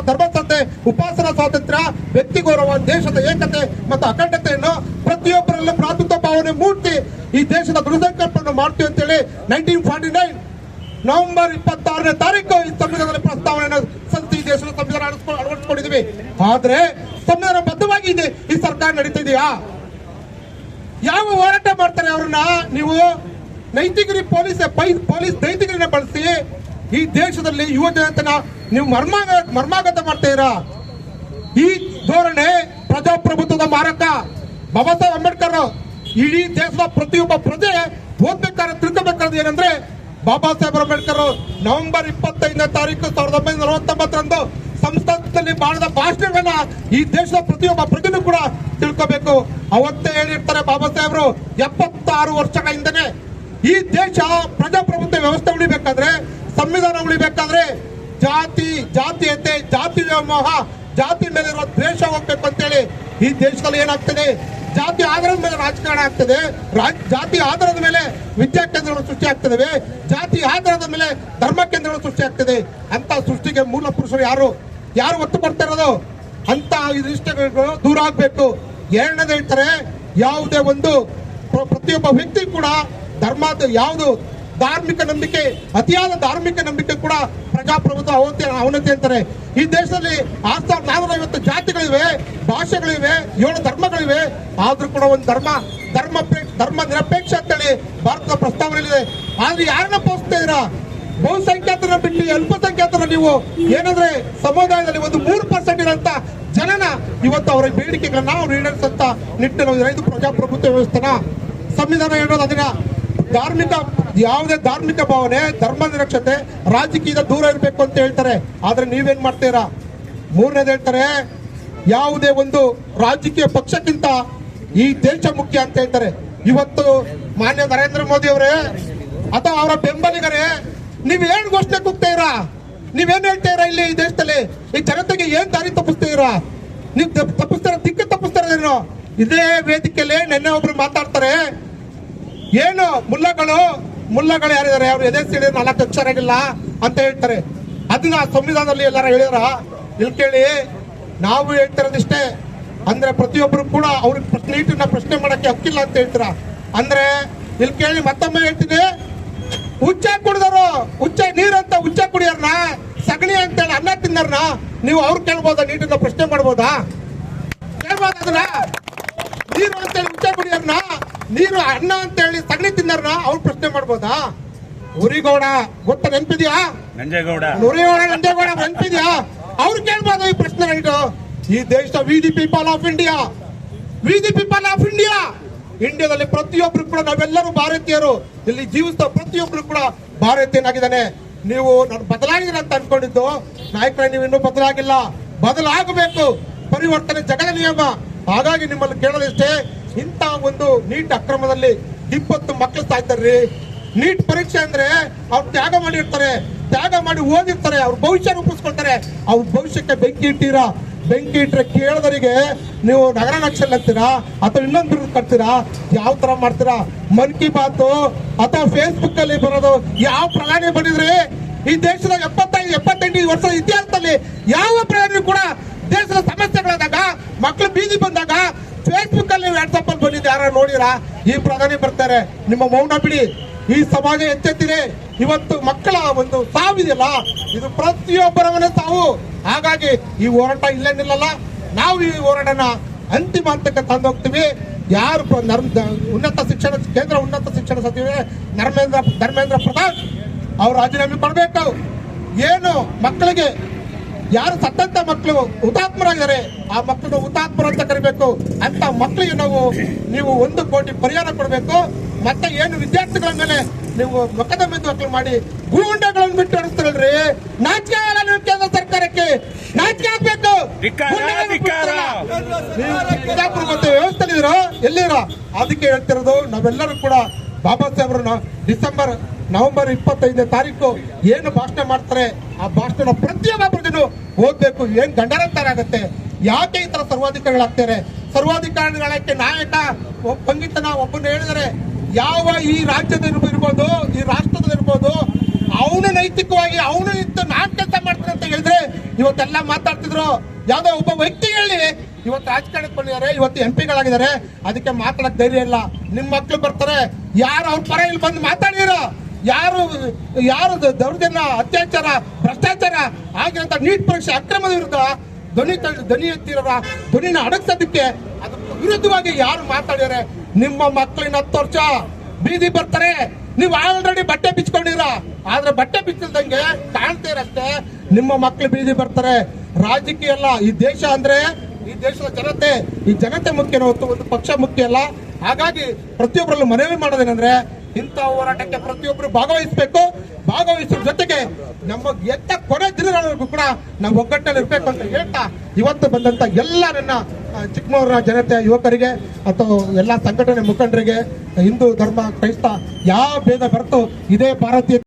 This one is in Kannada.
ಧರ್ಮಸಂತೆ, ಉಪಾಸನಾ ಸ್ವಾತಂತ್ರ್ಯ, ವ್ಯಕ್ತಿ ಗೌರವ, ದೇಶದ ಏಕತೆ ಮತ್ತು ಅಖಂಡತೆಯನ್ನು ಪ್ರತಿಯೊಬ್ಬರಲ್ಲೂ ಭ್ರಾತೃತ್ವ ಭಾವನೆ ಮೂರ್ತಿ ಈ ದೇಶದ ಗೃಹಸಂಕಲ್ಪವನ್ನು ಮಾಡ್ತೀವಿ ಅಂತೇಳಿ 1949 ನವೆಂಬರ್ 26ನೇ ತಾರೀಕು ಈ ಸಂವಿಧಾನದಲ್ಲಿ ಪ್ರಸ್ತಾವನೆಯನ್ನು ಈ ದೇಶದ ಸಂವಿಧಾನ ಅಳವಡಿಸಿಕೊಂಡಿದ್ದೀವಿ. ಆದ್ರೆ ಸಂವಿಧಾನ ಬದ್ಧವಾಗಿ ಇದೆ ಈ ಸರ್ಕಾರ ನಡೀತಾ ಇದೆಯಾ? ಯಾವ ಹೋರಾಟ ಮಾಡ್ತಾರೆ ಅವ್ರನ್ನ ನೀವು ನೈತಿಕರಿ ಪೊಲೀಸ್ ನೈತಿಕರನ್ನ ಬಳಸಿ ಈ ದೇಶದಲ್ಲಿ ಯುವ ಜನತೆನ ನೀವು ಮರ್ಮಾಘಾತ ಮಾಡ್ತೀರಾ. ಈ ಧೋರಣೆ ಪ್ರಜಾಪ್ರಭುತ್ವದ ಮಾರಕ. ಬಾಬಾ ಸಾಹೇಬ್ ಅಂಬೇಡ್ಕರ್ ಇಡೀ ದೇಶದ ಪ್ರತಿಯೊಬ್ಬ ಪ್ರಜೆ ಓದ್ಬೇಕಾದ್ರೆ ತಿಳ್ಕೋಬೇಕಾದ್ರೆ ಏನಂದ್ರೆ, ಬಾಬಾ ಸಾಹೇಬ್ ಅಂಬೇಡ್ಕರ್ ನವೆಂಬರ್ 25ನೇ ತಾರೀಕು 1949ರಂದು ಸಂಸತ್ನಲ್ಲಿ ಮಾಡಿದ ಭಾಷಣಗಳನ್ನ ಈ ದೇಶದ ಪ್ರತಿಯೊಬ್ಬ ಪ್ರಜೆನೂ ಕೂಡ ತಿಳ್ಕೋಬೇಕು. ಅವತ್ತೇ ಹೇಳಿರ್ತಾರೆ ಬಾಬಾ ಸಾಹೇಬರು, 76 ವರ್ಷಗಳ ಹಿಂದೆನೆ ಈ ದೇಶ ಪ್ರಜಾಪ್ರಭುತ್ವ ವ್ಯವಸ್ಥೆ ಉಳಿಬೇಕಾದ್ರೆ, ಸಂವಿಧಾನ ಉಳಿಬೇಕಾದ್ರೆ ಜಾತೀಯತೆ, ಜಾತಿ ವ್ಯಾಮೋಹ, ಜಾತಿ ಮೇಲೆ ಇರುವ ದ್ವೇಷ ಹೋಗ್ಬೇಕು ಅಂತೇಳಿ ಈ ದೇಶದಲ್ಲಿ ಏನಾಗ್ತದೆ, ಜಾತಿ ಆಧಾರದ ಮೇಲೆ ರಾಜಕಾರಣ ಆಗ್ತದೆ, ಜಾತಿ ಆಧಾರದ ಮೇಲೆ ವಿದ್ಯಾ ಕೇಂದ್ರಗಳು ಸೃಷ್ಟಿ ಆಗ್ತದೆ, ಜಾತಿ ಆಧಾರದ ಮೇಲೆ ಧರ್ಮ ಕೇಂದ್ರಗಳು ಸೃಷ್ಟಿ ಆಗ್ತದೆ. ಅಂತ ಸೃಷ್ಟಿಗೆ ಮೂಲ ಪುರುಷರು ಯಾರು ಒತ್ತು ಕೊಡ್ತಾ ಇರೋದು? ಅಂತ ಇದಿಷ್ಟಗಳು ದೂರ ಆಗ್ಬೇಕು. ಎರಡನೇದು ಹೇಳ್ತಾರೆ, ಯಾವುದೇ ಒಂದು ಪ್ರತಿಯೊಬ್ಬ ವ್ಯಕ್ತಿ ಕೂಡ ಧರ್ಮದ ಯಾವುದು ಧಾರ್ಮಿಕ ನಂಬಿಕೆ, ಅತಿಯಾದ ಧಾರ್ಮಿಕ ನಂಬಿಕೆ ಕೂಡ ಪ್ರಜಾಪ್ರಭುತ್ವ ಅವನತಿ ಅಂತಾರೆ. ಈ ದೇಶದಲ್ಲಿ 6450 ಜಾತಿಗಳಿವೆ, ಭಾಷೆಗಳಿವೆ, 7 ಧರ್ಮಗಳಿವೆ. ಆದ್ರೂ ಕೂಡ ಒಂದು ಧರ್ಮ ನಿರಪೇಕ್ಷ ಅಂತೇಳಿ ಭಾರತದ ಪ್ರಸ್ತಾವನೆಯಲ್ಲಿದೆ. ಆದ್ರೆ ಯಾರನ್ನ ಪೋಸ್ತಾ ಇದ್ದೀರಾ? ಬಹುಸಂಖ್ಯಾತರ ಬಿಟ್ಟು ಅಲ್ಪಸಂಖ್ಯಾತರ ನೀವು ಏನಂದ್ರೆ ಸಮುದಾಯದಲ್ಲಿ ಒಂದು 3% ಇರೋಂತ ಜನನ ಇವತ್ತು ಅವರ ಬೇಡಿಕೆಗಳನ್ನ ಅವ್ರು ಈಡೇರಿಸಂತ ನಿಟ್ಟಿನಲ್ಲಿ ಇದು ಪ್ರಜಾಪ್ರಭುತ್ವ ವ್ಯವಸ್ಥೆನ. ಸಂವಿಧಾನ ಹೇಳೋದು ಅದನ್ನ ಯಾವುದೇ ಧಾರ್ಮಿಕ ಭಾವನೆ, ಧರ್ಮ ನಿರಕ್ಷತೆ, ರಾಜಕೀಯದ ದೂರ ಇರಬೇಕು ಅಂತ ಹೇಳ್ತಾರೆ. ಆದ್ರೆ ನೀವೇನ್ ಮಾಡ್ತೀರಾ? ಮೂರನೇದು ಹೇಳ್ತಾರೆ, ಯಾವುದೇ ಒಂದು ರಾಜಕೀಯ ಪಕ್ಷಕ್ಕಿಂತ ಈ ದೇಶ ಮುಖ್ಯ ಅಂತ ಹೇಳ್ತಾರೆ. ಇವತ್ತು ಮಾನ್ಯ ನರೇಂದ್ರ ಮೋದಿ ಅವರೇ ಅಥವಾ ಅವರ ಬೆಂಬಲಿಗರೇ, ನೀವೇನ್ ಘೋಷಣೆ ಕೂಗ್ತೀರಾ? ನೀವೇನ್ ಹೇಳ್ತೀರಾ? ಇಲ್ಲಿ ಈ ದೇಶದಲ್ಲಿ ಈ ಜನತೆಗೆ ಏನ್ ದಾರಿ ತಪ್ಪಿಸ್ತೀರಾ? ನೀವು ದಿಕ್ಕ ತಪ್ಪಿಸ್ತಾರೇನೋ? ಇದೇ ವೇದಿಕೆಯಲ್ಲಿ ನೆನ್ನೆ ಒಬ್ರು ಮಾತಾಡ್ತಾರೆ, ಏನು ಮುಲ್ಲಗಳು ಯಾರಿದ್ದಾರೆ ಅವ್ರು ಎದೆ ಸಿಡಿ 4 ಅಕ್ಷರಾಗಿಲ್ಲ ಅಂತ ಹೇಳ್ತಾರೆ. ಅದನ್ನ ಸಂವಿಧಾನದಲ್ಲಿ ಎಲ್ಲಾರ ಹೇಳ್ಯಾರ? ಇಲ್ಲಿ ಕೇಳಿ, ನಾವು ಹೇಳ್ತಿರೋದಿಷ್ಟೇ. ಅಂದ್ರೆ ಪ್ರತಿಯೊಬ್ಬರು ಕೂಡ ಅವ್ರಿಗೆ ನೀಟನ್ನ ಪ್ರಶ್ನೆ ಮಾಡಕ್ಕೆ ಹಕ್ಕಿಲ್ಲ ಅಂತ ಹೇಳ್ತೀರಾ. ಅಂದ್ರೆ ಇಲ್ಲಿ ಕೇಳಿ, ಮತ್ತೊಮ್ಮೆ ಹೇಳ್ತೀನಿ, ಹುಚ್ಚ ಕುಡಿದವರು ನೀರಂತ ಹುಚ್ಚ ಕುಡಿಯೋರ್ನ, ಸಗಣಿ ಅಂತೇಳಿ ಅನ್ನ ತಿನ್ನೋರ್ನ ನೀವು ಅವ್ರು ಕೇಳ್ಬೋದಾ? ನೀಟನ್ನ ಪ್ರಶ್ನೆ ಮಾಡ್ಬೋದಾ? ಕೇಳ್ಬೋದ? ಅದನ್ನ ನೀರು ಅಂತೇಳಿ ಹುಚ್ಚ ಕುಡಿಯೋರ್ನ, ನೀರು ಅನ್ನ ಅಂತೇಳಿ ಸಗಣಿ ತಿನ್ನೋರ್ನ ಅವ್ರು ಪ್ರಶ್ನೆ ಮಾಡ್ಬೋದಾ? ಉರಿಗೌಡ ಗೊತ್ತ ನೆನ್ಪಿದ್ಯಾ? ಉರಿಗೌಡ ನಂಜೇಗೌಡ ನೆನ್ಪಿದ್ಯಾ? ಅವ್ರು ಕೇಳ್ಬೋದ ಈ ಪ್ರಶ್ನೆ? ಇದು ಈ ದೇಶ V the people of India. ಇಂಡಿಯಾದಲ್ಲಿ ಪ್ರತಿಯೊಬ್ರು ಕೂಡ ನಾವೆಲ್ಲರೂ ಭಾರತೀಯರು. ಇಲ್ಲಿ ಜೀವಿಸ್ತಾ ಪ್ರತಿಯೊಬ್ರು ಕೂಡ ಭಾರತೀಯನಾಗಿದ್ದಾನೆ. ನೀವು ಬದಲಾಗಿದ್ದೀರ ಅಂತ ಅನ್ಕೊಂಡಿದ್ದು ನಾಯಕರೇ, ನೀವು ಇನ್ನೂ ಬದಲಾಗಬೇಕು. ಪರಿವರ್ತನೆ ಜಗದ ನಿಯಮ. ಹಾಗಾಗಿ ನಿಮ್ಮಲ್ಲಿ ಕೇಳೋದಿಷ್ಟೇ, ಇಂತ ಒಂದು ನೀಟ್ ಅಕ್ರಮದಲ್ಲಿ 20 ಮಕ್ಕಳು ಸಾಯ್ತಾರ್ರಿ. ನೀಟ್ ಪರೀಕ್ಷೆ ಅಂದ್ರೆ ಅವ್ರು ತ್ಯಾಗ ಮಾಡಿ ಓದಿರ್ತಾರೆ, ಅವ್ರ ಭವಿಷ್ಯ ರೂಪಿಸ್ಕೊಳ್ತಾರೆ. ಅವ್ರ ಭವಿಷ್ಯಕ್ಕೆ ಬೆಂಕಿ ಇಟ್ಟರೆ ಕೇಳದರಿಗೆ ನೀವು ನಗರ ನಕ್ಷಲ್ ಅಂತೀರಾ ಅಥವಾ ಇನ್ನೊಂದು ಬಿರುದು ಕಟ್ತೀರಾ? ಯಾವ ತರ ಮಾಡ್ತೀರಾ? ಮನ್ ಕಿ ಬಾತ್ ಅಥವಾ ಫೇಸ್ಬುಕ್ ಅಲ್ಲಿ ಬರೋದು ಯಾವ ಪ್ರಧಾನಿ ಬಂದಿದ್ರಿ? ಈ ದೇಶದ 75-78 ವರ್ಷದ ಇತಿಹಾಸದಲ್ಲಿ ಯಾವ ಪ್ರಧಾನಿ ಕೂಡ ದೇಶದ ಸಮಸ್ಯೆಗಳಾದಾಗ, ಮಕ್ಕಳು ಬೀದಿ ಬಂದಾಗ ಫೇಸ್ಬುಕ್ ಅಲ್ಲಿ ವಾಟ್ಸ್ಆಪ್ ಅಲ್ಲಿ ಬಂದಿದ್ದು ಯಾರು ನೋಡಿರಾ? ಈ ಪ್ರಧಾನಿ ಬರ್ತಾರೆ. ನಿಮ್ಮ ಮೌನ ಬಿಡಿ. ಈ ಸಮಾಜ ಎಚ್ಚೆತ್ತಿದೆ. ಇವತ್ತು ಮಕ್ಕಳ ಒಂದು ಸಾವಿದೆಯಲ್ಲ, ಇದು ಪ್ರತಿಯೊಬ್ಬರ ಮನೆ ಸಾವು. ಹಾಗಾಗಿ ಈ ಹೋರಾಟ ಇಲ್ಲೇ ನಿಲ್ಲಲ್ಲ. ನಾವು ಈ ಹೋರಾಟನ ಅಂತಿಮ ಹಂತಕ್ಕೆ ತಂದು ಹೋಗ್ತೀವಿ. ಯಾರು ಕೇಂದ್ರ ಉನ್ನತ ಶಿಕ್ಷಣ ಸಚಿವ ಧರ್ಮೇಂದ್ರ ಪ್ರಧಾನ್ ಅವ್ರು ರಾಜೀನಾಮೆ ಕೊಡಬೇಕು. ಏನು ಮಕ್ಕಳಿಗೆ ಯಾರು ಸತ್ತಂತ ಮಕ್ಕಳು ಹುತಾತ್ಮರಾಗಿದ್ದಾರೆ, ಆ ಮಕ್ಕಳನ್ನು ಹುತಾತ್ಮರು ಅಂತ ಕರಿಬೇಕು. ಅಂತ ಮಕ್ಕಳಿಗೆ ನೀವು 1 ಕೋಟಿ ಪರಿಹಾರ ಕೊಡಬೇಕು. ಮತ್ತೆ ಏನು ವಿದ್ಯಾರ್ಥಿಗಳ ಮೇಲೆ ನೀವು ಮೊಕದ್ದಮೆ ದಾಖಲು ಮಾಡಿ ಗೂಂಡಾಗಳನ್ನು ಬಿಟ್ಟು ನಡೆಸ್ತಾರಲ್ರಿ, ನಾಚಿಕೆ ಆಗಲ್ಲ ನೀವು? ಕೇಂದ್ರ ಸರ್ಕಾರಕ್ಕೆ ನಾಚಿಕೆ ಆಗ್ಬೇಕು. ಪ್ರಜಾಪ್ರಭುತ್ವ ವ್ಯವಸ್ಥೆ ಎಲ್ಲಿರೋ? ಅದಕ್ಕೆ ಹೇಳ್ತಿರೋದು, ನಾವೆಲ್ಲರೂ ಕೂಡ ಬಾಬಾ ಸಾಹೇಬ್ರು ನವೆಂಬರ್ 25ನೇ ತಾರೀಕು ಏನು ಭಾಷಣ ಮಾಡ್ತಾರೆ, ಆ ಭಾಷಣ ಪ್ರತಿಯೊಬ್ಬ ಪ್ರಜೆನೂ ಓದ್ಬೇಕು. ಏನ್ ಗಂಡರಂತರ ಆಗತ್ತೆ? ಯಾಕೆ ಈ ತರ ಸರ್ವಾಧಿಕಾರಿಗಳಾಗ್ತಾರೆ? ಸರ್ವಾಧಿಕಾರಿಗಳಕ್ಕೆ ನಾಯಕ ಪಂಡಿತನ ಒಬ್ಬನ ಹೇಳಿದರೆ, ಯಾವ ಈ ರಾಜ್ಯದ ಇರ್ಬೋದು, ಈ ರಾಷ್ಟ್ರದಲ್ಲಿರ್ಬೋದು, ಅವನು ನೈತಿಕವಾಗಿ ಅವನು ಇತ್ತು ನಾನ್ ಕೆಲಸ ಮಾಡ್ತೀನಿ ಅಂತ ಹೇಳಿದ್ರೆ ಇವತ್ತೆಲ್ಲ ಮಾತಾಡ್ತಿದ್ರು. ಯಾವ್ದೋ ಒಬ್ಬ ವ್ಯಕ್ತಿ ಹೇಳಿ ಇವತ್ತು ರಾಜಕಾರಣಕ್ಕೆ ಬಂದಿದ್ದಾರೆ, ಇವತ್ತು MP ಗಳಾಗಿದ್ದಾರೆ, ಅದಕ್ಕೆ ಮಾತಾಡಕ್ ಧೈರ್ಯ ಇಲ್ಲ. ನಿಮ್ ಮಕ್ಳು ಬರ್ತಾರೆ, ಯಾರು ಅವ್ರ ಪರ ಇಲ್ಲಿ ಬಂದು ಮಾತಾಡಿರ, ಯಾರು ದೌರ್ಜನ್ಯ, ಅತ್ಯಾಚಾರ, ಭ್ರಷ್ಟಾಚಾರ ಆಗಿರಂತ ನೀಟ್ ಪರೀಕ್ಷೆ ಅಕ್ರಮದ ವಿರುದ್ಧ ಧ್ವನಿ ಎತ್ತಿರೋರ ಧ್ವನಿನ ಅಡಗಿಸೋದಕ್ಕೆ ಅದಕ್ಕೆ ವಿರುದ್ಧವಾಗಿ ಯಾರು ಮಾತಾಡಿದರೆ ನಿಮ್ಮ ಮಕ್ಕಳಿನ 10 ವರ್ಷ ಬೀದಿ ಬರ್ತಾರೆ. ನೀವು ಆಲ್ರೆಡಿ ಬಟ್ಟೆ ಬಿಚ್ಕೊಂಡಿರ, ಆದ್ರೆ ಬಟ್ಟೆ ಬಿಚ್ಚಲ್ದಂಗೆ ಕಾಣ್ತೀರಷ್ಟೇ. ನಿಮ್ಮ ಮಕ್ಕಳು ಬೀದಿ ಬರ್ತಾರೆ. ರಾಜಕೀಯ ಅಲ್ಲ, ಈ ದೇಶ ಅಂದ್ರೆ ಈ ದೇಶದ ಜನತೆ, ಈ ಜನತೆ ಮುಖ್ಯ ಹೊತ್ತು ಒಂದು ಪಕ್ಷ ಮುಖ್ಯ ಅಲ್ಲ. ಹಾಗಾಗಿ ಪ್ರತಿಯೊಬ್ಬರಲ್ಲೂ ಮನವಿ ಮಾಡೋದೇನಂದ್ರೆ ಇಂಥ ಹೋರಾಟಕ್ಕೆ ಪ್ರತಿಯೊಬ್ಬರು ಭಾಗವಹಿಸಬೇಕು. ಭಾಗವಹಿಸೋ ಜೊತೆಗೆ ನಮ್ಮ ಎತ್ತ ಕೊನೆ ದಿನಗಳವರೆಗೂ ಕೂಡ ನಾವು ಒಗ್ಗಟ್ಟಲ್ಲಿ ಇರಬೇಕು ಅಂತ ಹೇಳ್ತಾ ಇವತ್ತು ಬಂದಂತ ಎಲ್ಲ ನನ್ನ ಚಿಕ್ಕಮಗಳೂರಿನ ಜನತೆ, ಯುವಕರಿಗೆ ಅಥವಾ ಎಲ್ಲ ಸಂಘಟನೆ ಮುಖಂಡರಿಗೆ, ಹಿಂದೂ ಧರ್ಮ, ಕ್ರೈಸ್ತ ಯಾವ ಭೇದ ಬರ್ತೋ ಇದೇ ಭಾರತೀಯ